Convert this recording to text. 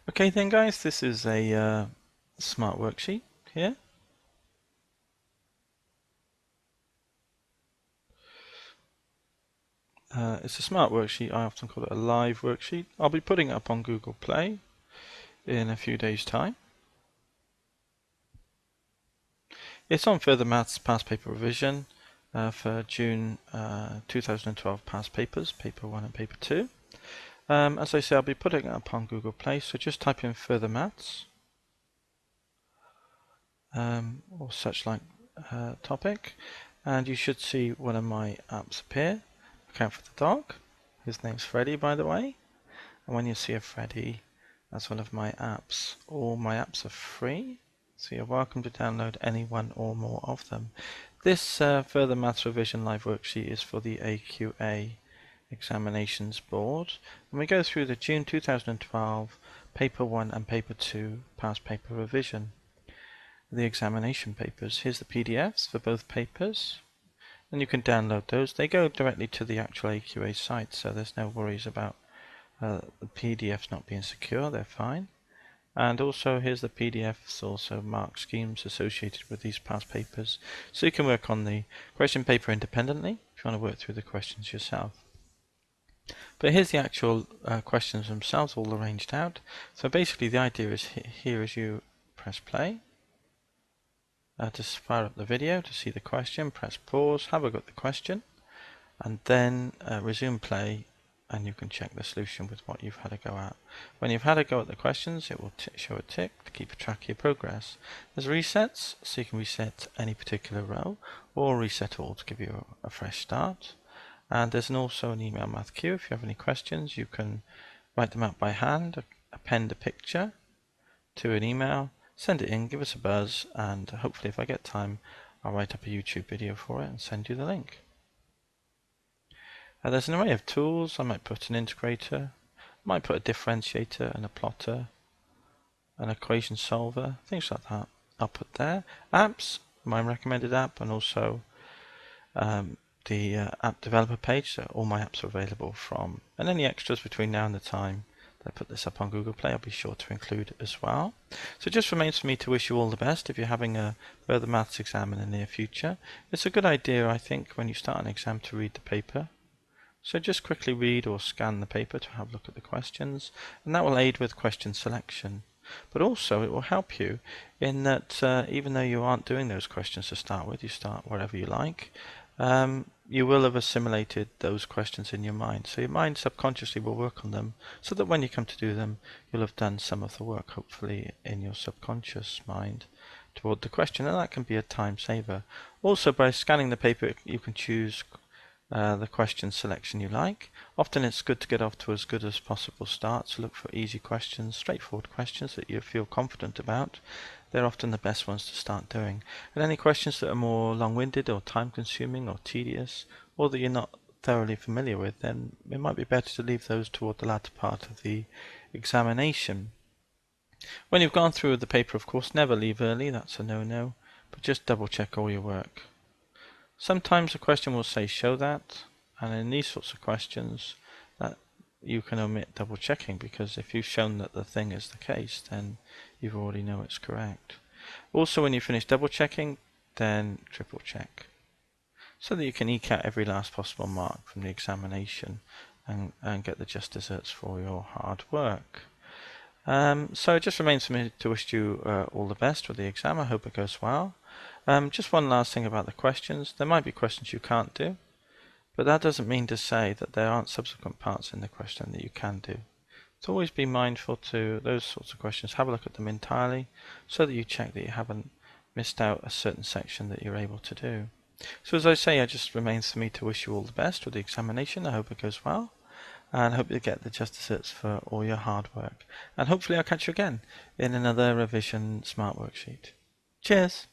Okay then guys, this is a smart worksheet here. It's a smart worksheet. I often call it a live worksheet. I'll be putting it up on Google Play in a few days' time. It's on Further Maths Past Paper Revision for June 2012 past papers, Paper 1 and Paper 2. As I say, I'll be putting it up on Google Play, so just type in Further Maths or such like topic, and you should see one of my apps appear. Look out for the dog. His name's Freddy, by the way. And when you see a Freddy, that's one of my apps. All my apps are free, so you're welcome to download any one or more of them. This Further Maths Revision Live Worksheet is for the AQA Examinations Board. And we go through the June 2012 Paper 1 and Paper 2 Past Paper Revision. The examination papers. Here's the PDFs for both papers. And you can download those. They go directly to the actual AQA site, so there's no worries about the PDFs not being secure. They're fine. And also here's the PDFs, also mark schemes associated with these past papers, so you can work on the question paper independently if you want to work through the questions yourself. But here's the actual questions themselves all arranged out. So basically the idea is here is you press play to fire up the video to see the question, press pause, have a look at the question, and then resume play, and you can check the solution with what you've had a go at. When you've had a go at the questions, it will show a tick to keep track of your progress. There's resets, so you can reset any particular row or reset all to give you a fresh start. And there's also an email math queue. If you have any questions, you can write them out by hand, append a picture to an email, send it in, give us a buzz, and hopefully if I get time, I'll write up a YouTube video for it and send you the link. There's an array of tools. I might put an integrator, might put a differentiator and a plotter, an equation solver, things like that. I'll put there. Apps, my recommended app, and also the app developer page, so all my apps are available from. And any extras between now and the time that I put this up on Google Play, I'll be sure to include as well. So it just remains for me to wish you all the best if you're having a further maths exam in the near future. It's a good idea, I think, when you start an exam to read the paper. So just quickly read or scan the paper to have a look at the questions, and that will aid with question selection. But also it will help you in that even though you aren't doing those questions to start with, you start wherever you like, you will have assimilated those questions in your mind. So your mind subconsciously will work on them so that when you come to do them, you'll have done some of the work hopefully in your subconscious mind toward the question, and that can be a time saver. Also, by scanning the paper, you can choose the question selection you like. Often it's good to get off to as good as possible start, so look for easy questions, straightforward questions that you feel confident about. They're often the best ones to start doing. And any questions that are more long-winded or time-consuming or tedious, or that you're not thoroughly familiar with, then it might be better to leave those toward the latter part of the examination. When you've gone through the paper, of course, never leave early, that's a no-no, but just double check all your work. Sometimes a question will say show that, and in these sorts of questions that you can omit double checking, because if you've shown that the thing is the case, then you already know it's correct. Also, when you finish double checking, then triple check, so that you can eke out every last possible mark from the examination and get the just desserts for your hard work. So it just remains for me to wish you all the best with the exam. I hope it goes well. Just one last thing about the questions. There might be questions you can't do, but that doesn't mean to say that there aren't subsequent parts in the question that you can do. So always be mindful to those sorts of questions. Have a look at them entirely so that you check that you haven't missed out a certain section that you're able to do. So as I say, it just remains for me to wish you all the best with the examination. I hope it goes well, and I hope you get the just desserts for all your hard work. And hopefully I'll catch you again in another revision smart worksheet. Cheers!